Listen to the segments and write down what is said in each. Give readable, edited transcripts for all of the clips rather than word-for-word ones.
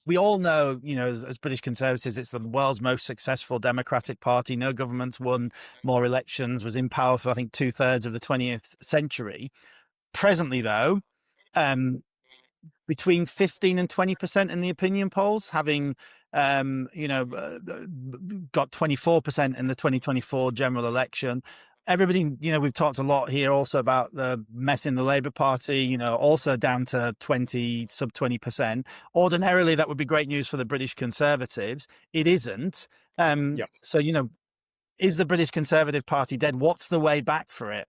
we all know, as British Conservatives, it's the world's most successful democratic party. No government's won more elections, was in power for, I think, 2/3 of the 20th century. Presently, though, um, between 15 and 20% in the opinion polls, having got 24% in the 2024 general election. Everybody, we've talked a lot here also about the mess in the Labour Party, also down to sub 20%. Ordinarily, that would be great news for the British Conservatives. It isn't. So, is the British Conservative Party dead? What's the way back for it?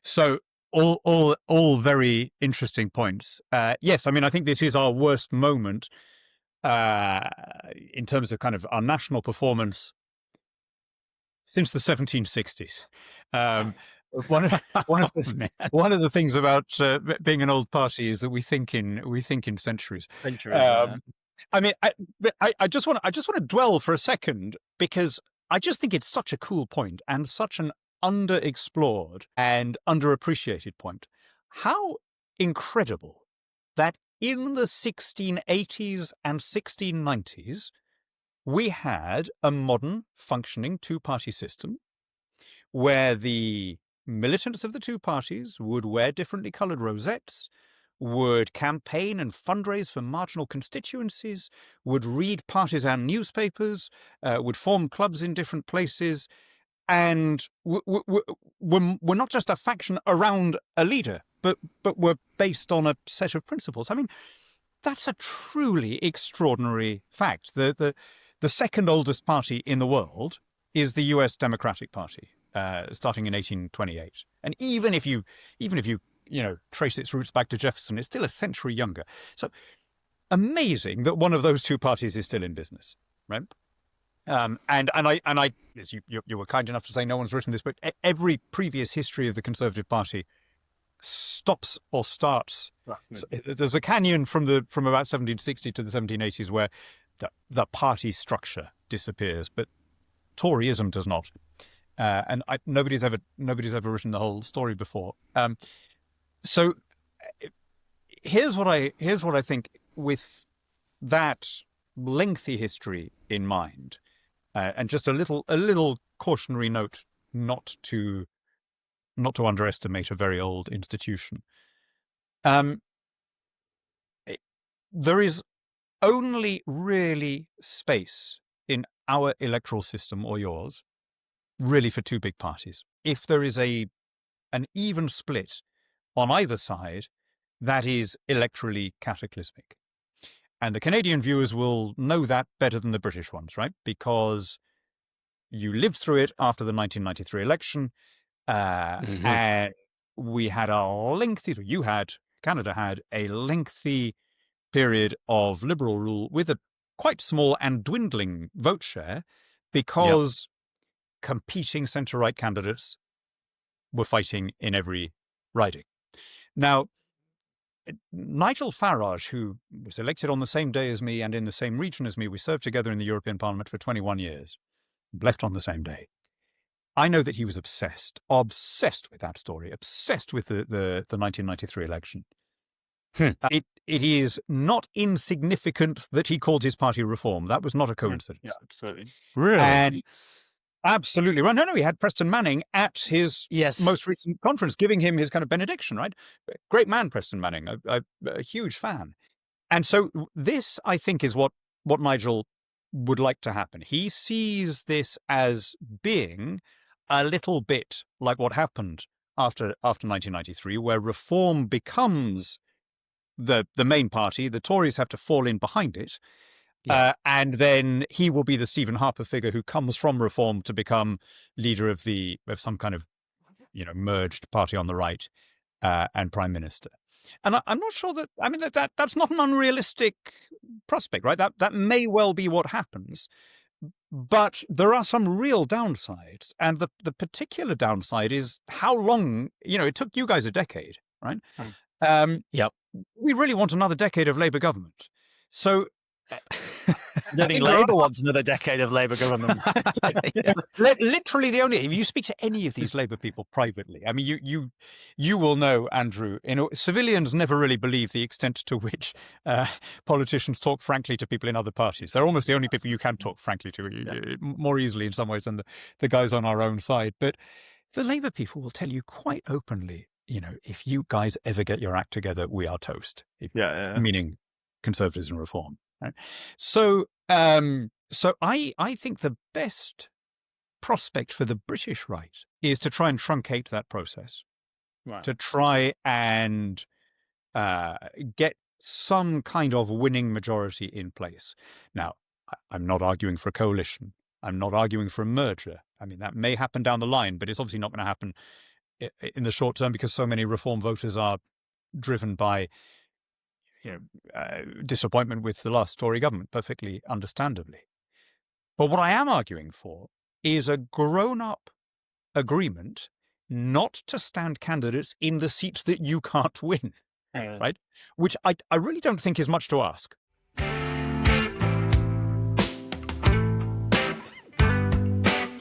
So all very interesting points. Yes, I mean, I think this is our worst moment in terms of kind of our national performance since the 1760s. One of the things about being an old party is that we think in centuries. I mean, I just want to dwell for a second, because I just think it's such a cool point and such an underexplored and underappreciated point. How incredible that in the 1680s and 1690s, we had a modern functioning two-party system where the militants of the two parties would wear differently coloured rosettes, would campaign and fundraise for marginal constituencies, would read partisan newspapers, would form clubs in different places, and we're not just a faction around a leader, but we're based on a set of principles. I mean, that's a truly extraordinary fact. The second oldest party in the world is the U.S. Democratic Party, starting in 1828. And even if you trace its roots back to Jefferson, it's still a century younger. So amazing that one of those two parties is still in business, right? And I, as you were kind enough to say, no one's written this book. Every previous history of the Conservative Party stops or starts. There's a canyon from about 1760 to the 1780s where the party structure disappears, but Toryism does not. And nobody's ever written the whole story before. So here's what I think, with that lengthy history in mind. And just a little cautionary note not to underestimate a very old institution. There is only really space in our electoral system, or yours, really for two big parties. If there is an even split on either side, that is electorally cataclysmic. And the Canadian viewers will know that better than the British ones, right? Because you lived through it after the 1993 election, and we had Canada had a lengthy period of Liberal rule with a quite small and dwindling vote share, because competing centre-right candidates were fighting in every riding. Now, Nigel Farage, who was elected on the same day as me and in the same region as me, we served together in the European Parliament for 21 years, left on the same day. I know that he was obsessed with that story, obsessed with the 1993 election. It is not insignificant that he called his party Reform. That was not a coincidence. Yeah, absolutely. Really? And absolutely right. No, he had Preston Manning at his most recent conference, giving him his kind of benediction, right? Great man, Preston Manning, a huge fan. And so this, I think, is what Nigel would like to happen. He sees this as being a little bit like what happened after 1993, where Reform becomes the main party. The Tories have to fall in behind it. And then he will be the Stephen Harper figure who comes from Reform to become leader of some kind of, merged party on the right, and prime minister. And I'm not sure that's not an unrealistic prospect, right? That may well be what happens, but there are some real downsides, and the particular downside is how long. It took you guys a decade, right? We really want another decade of Labour government. So I don't think Labour wants another decade of Labour government. Yeah. Literally the only, if you speak to any of these Labour people privately, I mean, you will know, Andrew, civilians never really believe the extent to which politicians talk frankly to people in other parties. They're almost the only people you can talk frankly to, more easily in some ways than the guys on our own side. But the Labour people will tell you quite openly, if you guys ever get your act together, we are toast. Meaning Conservatives and Reform. Right? So I think the best prospect for the British right is to try and truncate that process, to try and get some kind of winning majority in place. Now, I'm not arguing for a coalition. I'm not arguing for a merger. I mean, that may happen down the line, but it's obviously not going to happen in the short term because so many Reform voters are driven by disappointment with the last Tory government, perfectly understandably. But what I am arguing for is a grown-up agreement not to stand candidates in the seats that you can't win, right? Which I really don't think is much to ask.